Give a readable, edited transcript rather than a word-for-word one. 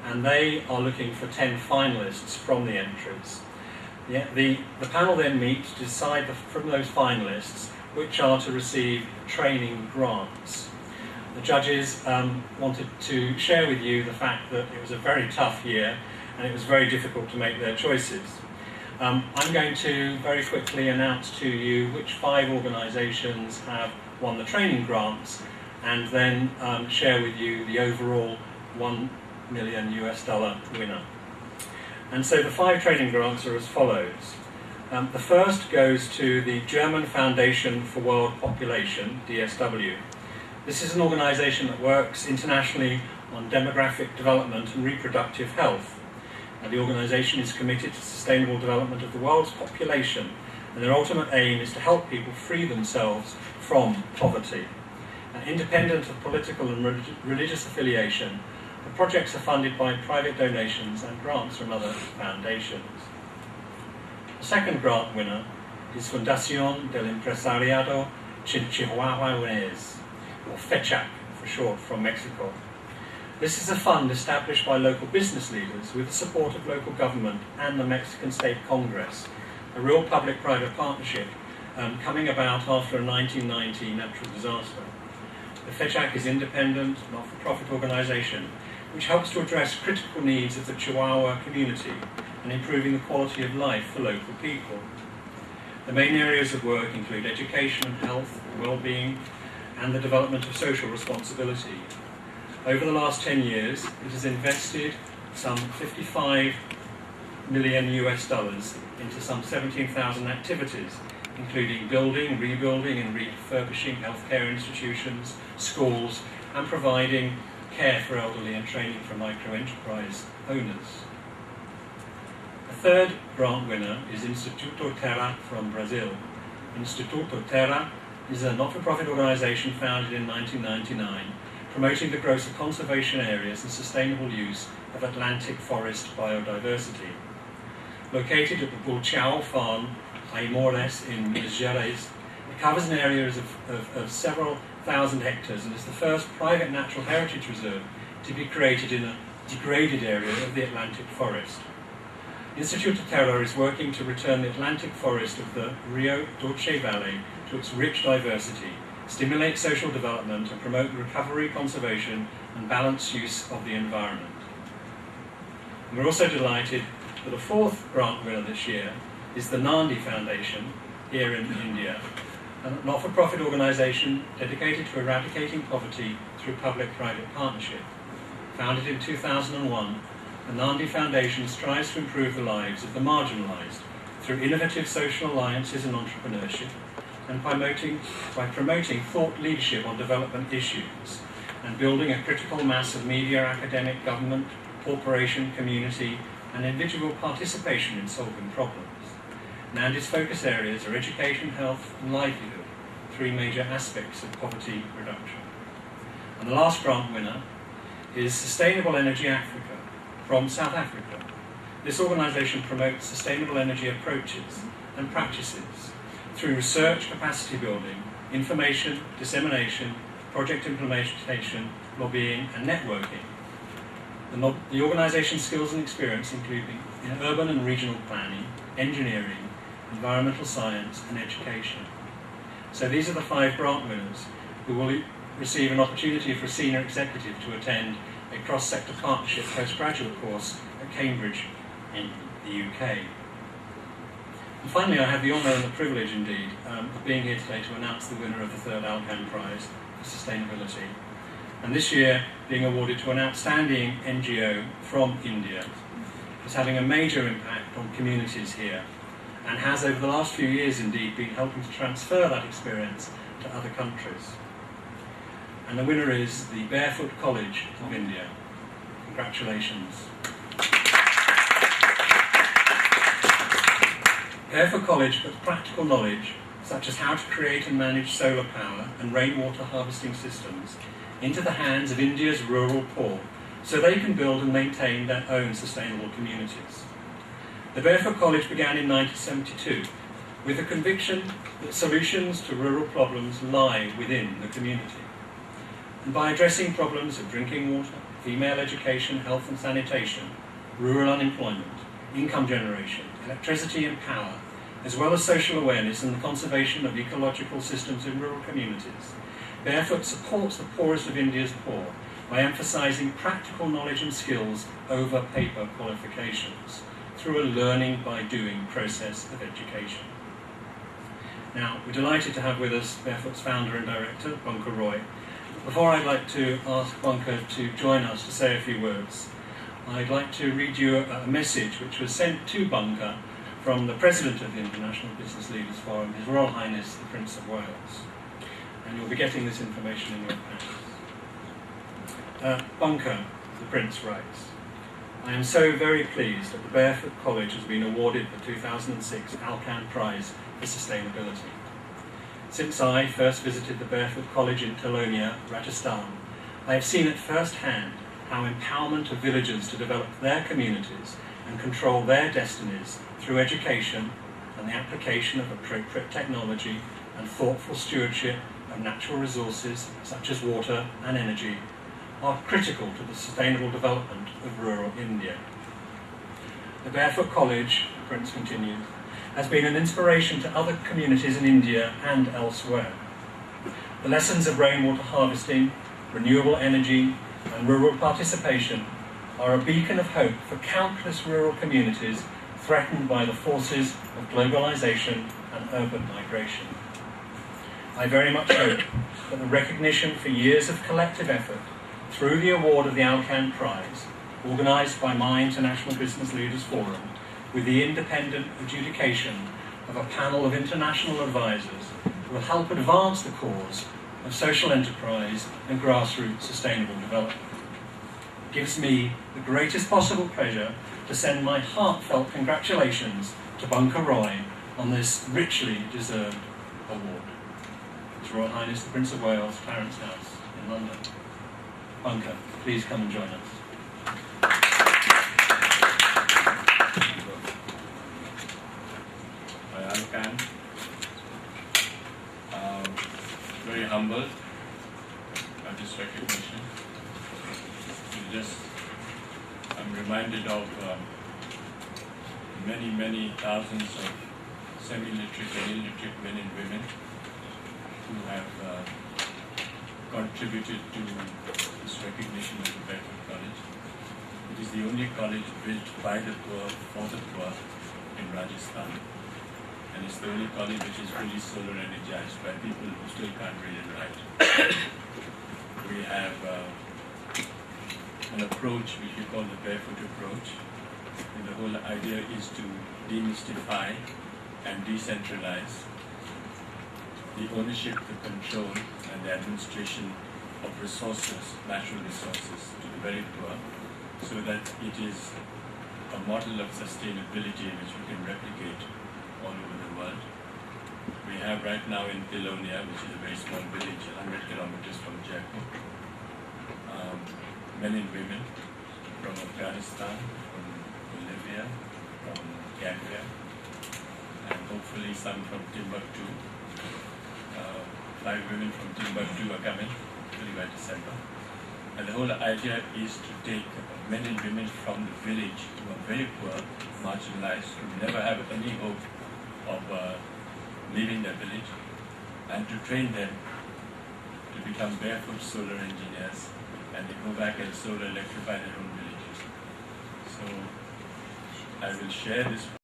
and they are looking for 10 finalists from the entries. The panel then meets to decide from those finalists which are to receive training grants. The judges wanted to share with you the fact that it was a very tough year and it was very difficult to make their choices. I'm going to very quickly announce to you which 5 organisations have won the training grants, and then share with you the overall $1 million winner. And so the 5 training grants are as follows. The first goes to the German Foundation for World Population, DSW. This is an organisation that works internationally on demographic development and reproductive health. The organisation is committed to sustainable development of the world's population, and their ultimate aim is to help people free themselves from poverty. Independent of political and religious affiliation, the projects are funded by private donations and grants from other foundations. The second grant winner is Fundación del Empresariado Chihuahuense, or FECHAC for short, from Mexico. This is a fund established by local business leaders with the support of local government and the Mexican State Congress, a real public-private partnership coming about after a 1990 natural disaster. The FECHAC is independent, not-for-profit organisation which helps to address critical needs of the Chihuahua community and improving the quality of life for local people. The main areas of work include education, health, well-being, and the development of social responsibility. Over the last 10 years, it has invested some $55 million into some 17,000 activities, including building, rebuilding and refurbishing healthcare institutions, schools, and providing care for elderly and training for micro-enterprise owners. The third grant winner is Instituto Terra from Brazil. Instituto Terra is a not-for-profit organisation founded in 1999, promoting the growth of conservation areas and sustainable use of Atlantic forest biodiversity. Located at the Bulchao farm, Aimores in Minas Gerais, it covers an area of several thousand hectares and is the first private natural heritage reserve to be created in a degraded area of the Atlantic forest. Instituto Terra is working to return the Atlantic forest of the Rio Doce Valley to its rich diversity, stimulate social development and promote the recovery, conservation and balanced use of the environment. And we're also delighted that a 4th grant winner this year is the Nandi Foundation here in India, a not-for-profit organisation dedicated to eradicating poverty through public-private partnership. Founded in 2001, the Nandi Foundation strives to improve the lives of the marginalised through innovative social alliances and entrepreneurship, and by promoting thought leadership on development issues, and building a critical mass of media, academic, government, corporation, community, and individual participation in solving problems. Nandi's focus areas are education, health, and livelihood, 3 major aspects of poverty reduction. And the last grant winner is Sustainable Energy Africa from South Africa. This organisation promotes sustainable energy approaches and practices through research, capacity building, information, dissemination, project implementation, lobbying, and networking. The organisation's skills and experience include in urban and regional planning, engineering, environmental science, and education. So these are the 5 grant winners who will receive an opportunity for a senior executive to attend a cross-sector partnership postgraduate course at Cambridge in the UK. And finally, I have the honour and the privilege indeed of being here today to announce the winner of the 3rd ALCAN Prize for Sustainability. And this year being awarded to an outstanding NGO from India. It's having a major impact on communities here, and has over the last few years indeed been helping to transfer that experience to other countries. And the winner is the Barefoot College of India. Congratulations. Barefoot College puts practical knowledge, such as how to create and manage solar power and rainwater harvesting systems, into the hands of India's rural poor, so they can build and maintain their own sustainable communities. The Barefoot College began in 1972 with the conviction that solutions to rural problems lie within the community. And by addressing problems of drinking water, female education, health and sanitation, rural unemployment, income generation, electricity and power, as well as social awareness and the conservation of ecological systems in rural communities. Barefoot supports the poorest of India's poor by emphasising practical knowledge and skills over paper qualifications through a learning by doing process of education. Now, we're delighted to have with us Barefoot's founder and director, Bunker Roy. Before I'd like to ask Bunker to join us to say a few words, I'd like to read you a message which was sent to Bunker from the President of the International Business Leaders Forum, His Royal Highness the Prince of Wales. And you'll be getting this information in your hands. Bunker, the Prince writes, I am so very pleased that the Barefoot College has been awarded the 2006 ALCAN Prize for Sustainability. Since I first visited the Barefoot College in Telonia, Rajasthan, I have seen at first hand how empowerment of villagers to develop their communities and control their destinies through education and the application of appropriate technology and thoughtful stewardship of natural resources such as water and energy are critical to the sustainable development of rural India. The Barefoot College, the Prince continues, has been an inspiration to other communities in India and elsewhere. The lessons of rainwater harvesting, renewable energy, and rural participation are a beacon of hope for countless rural communities threatened by the forces of globalization and urban migration. I very much hope that the recognition for years of collective effort through the award of the ALCAN Prize, organised by my International Business Leaders Forum, with the independent adjudication of a panel of international advisors, will help advance the cause of social enterprise and grassroots sustainable development. It gives me the greatest possible pleasure to send my heartfelt congratulations to Bunker Roy on this richly deserved award. His Royal Highness the Prince of Wales, Clarence House in London. Bunker, please come and join us. ALCAN, very humbled at this recognition. I'm reminded of many thousands of semi-literate and illiterate men and women who have contributed to this recognition of the Barefoot College. It is the only college built by the poor for the poor in Rajasthan. And it's the only college which is fully solar energized by people who still can't read and write. We have an approach which we call the Barefoot approach. And the whole idea is to demystify and decentralize the ownership, the control, and the administration of resources, natural resources, to the very poor, so that it is a model of sustainability which we can replicate all over the world. We have right now in Telonia, which is a very small village, 100 kilometers from Jaipur, men and women from Afghanistan, from Bolivia, from Gambia, and hopefully some from Timbuktu. 5 women from Timbuktu are coming, hopefully by December. And the whole idea is to take men and women from the village who are very poor, marginalized, who never have any hope of leaving their village, and to train them to become barefoot solar engineers, and they go back and solar electrify their own villages. So I will share this